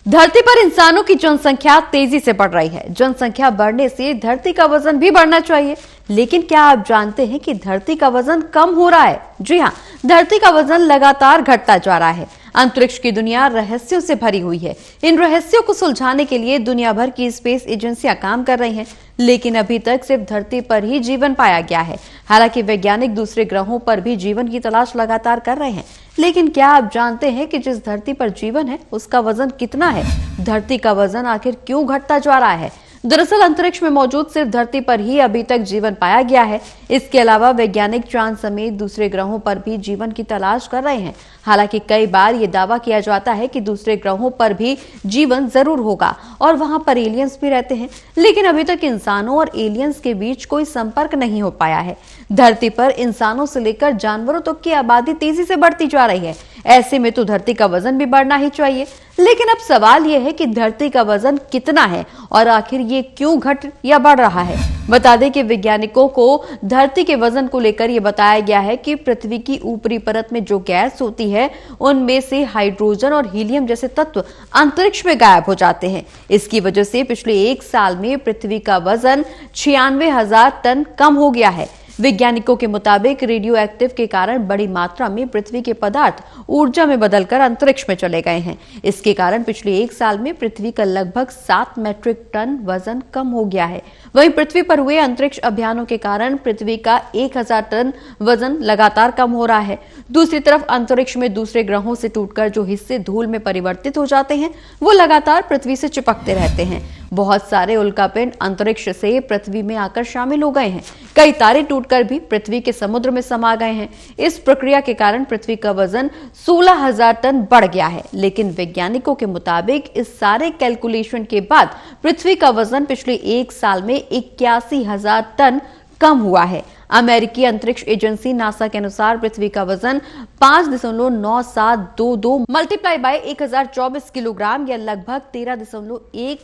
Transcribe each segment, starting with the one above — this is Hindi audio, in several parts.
धरती पर इंसानों की जनसंख्या तेजी से बढ़ रही है। जनसंख्या बढ़ने से धरती का वजन भी बढ़ना चाहिए, लेकिन क्या आप जानते हैं कि धरती का वजन कम हो रहा है? जी हां, धरती का वजन लगातार घटता जा रहा है। अंतरिक्ष की दुनिया रहस्यों से भरी हुई है। इन रहस्यों को सुलझाने के लिए दुनिया भर की स्पेस एजेंसियां काम कर रही हैं, लेकिन अभी तक सिर्फ धरती पर ही जीवन पाया गया है। हालांकि वैज्ञानिक दूसरे ग्रहों पर भी जीवन की तलाश लगातार कर रहे हैं, लेकिन क्या आप जानते हैं कि जिस धरती पर जीवन है उसका वजन कितना है? धरती का वजन आखिर क्यों घटता जा रहा है? दरअसल अंतरिक्ष में मौजूद सिर्फ धरती पर ही अभी तक जीवन पाया गया है। इसके अलावा वैज्ञानिक चांद समेत दूसरे ग्रहों पर भी जीवन की तलाश कर रहे हैं। हालांकि कई बार ये दावा किया जाता है कि दूसरे ग्रहों पर भी जीवन जरूर होगा और वहां पर एलियंस भी रहते हैं, लेकिन अभी तक इंसानों और एलियंस के बीच कोई संपर्क नहीं हो पाया है। धरती पर इंसानों से लेकर जानवरों तक की आबादी तेजी से बढ़ती जा रही है। ऐसे में तो धरती का वजन भी बढ़ना ही चाहिए, लेकिन अब सवाल यह है कि धरती का वजन कितना है और आखिर ये क्यों घट या बढ़ रहा है। बता दें कि वैज्ञानिकों को धरती के वजन को लेकर यह बताया गया है कि पृथ्वी की ऊपरी परत में जो गैस होती है उनमें से हाइड्रोजन और हीलियम जैसे तत्व अंतरिक्ष में गायब हो जाते हैं। इसकी वजह से पिछले 1 साल में पृथ्वी का वजन 96,000 टन कम हो गया है। वैज्ञानिकों के मुताबिक रेडियो एक्टिव के कारण बड़ी मात्रा में पृथ्वी के पदार्थ ऊर्जा में बदलकर अंतरिक्ष में चले गए हैं। इसके कारण पिछले 1 साल में पृथ्वी का लगभग 7 मीट्रिक टन वजन कम हो गया है। वहीं पृथ्वी पर हुए अंतरिक्ष अभियानों के कारण पृथ्वी का 1000 टन वजन लगातार कम हो रहा है। दूसरी तरफ अंतरिक्ष में दूसरे ग्रहों से टूटकर जो हिस्से धूल में परिवर्तित हो जाते हैं वो लगातार पृथ्वी से चिपकते रहते हैं। बहुत सारे उल्कापिंड अंतरिक्ष से पृथ्वी में आकर शामिल हो गए हैं। कई तारे टूटकर भी पृथ्वी के समुद्र में समा गए हैं। इस प्रक्रिया के कारण पृथ्वी का वजन 16,000 टन बढ़ गया है, लेकिन वैज्ञानिकों के मुताबिक इस सारे कैलकुलेशन के बाद पृथ्वी का वजन पिछले 1 साल में 81,000 टन कम हुआ है। अमेरिकी अंतरिक्ष एजेंसी नासा के अनुसार पृथ्वी का वजन 5.9722 मल्टीप्लाई बाय 1024 किलोग्राम या लगभग 13.1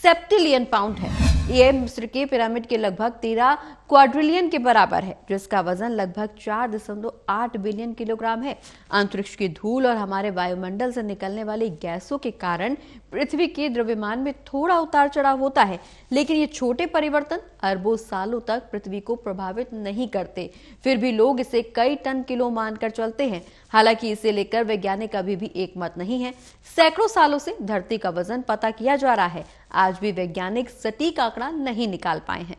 सेप्टिलियन पाउंड है। यह मिस्र के पिरामिड के लगभग 13 क्वाड्रिलियन के बराबर है, जिसका वजन लगभग 4.8 बिलियन किलोग्राम है। अंतरिक्ष की धूल और हमारे वायुमंडल से निकलने वाली गैसों के कारण पृथ्वी के द्रव्यमान में थोड़ा उतार चढ़ाव होता है, लेकिन ये छोटे परिवर्तन अरबों सालों तक पृथ्वी को प्रभावित नहीं करते। फिर भी लोग इसे कई टन किलो मानकर चलते हैं। हालांकि इसे लेकर वैज्ञानिक अभी भी एकमत नहीं है। सैकड़ों सालों से धरती का वजन पता किया जा रहा है। आज भी वैज्ञानिक सटीक आंकड़ा नहीं निकाल पाए हैं।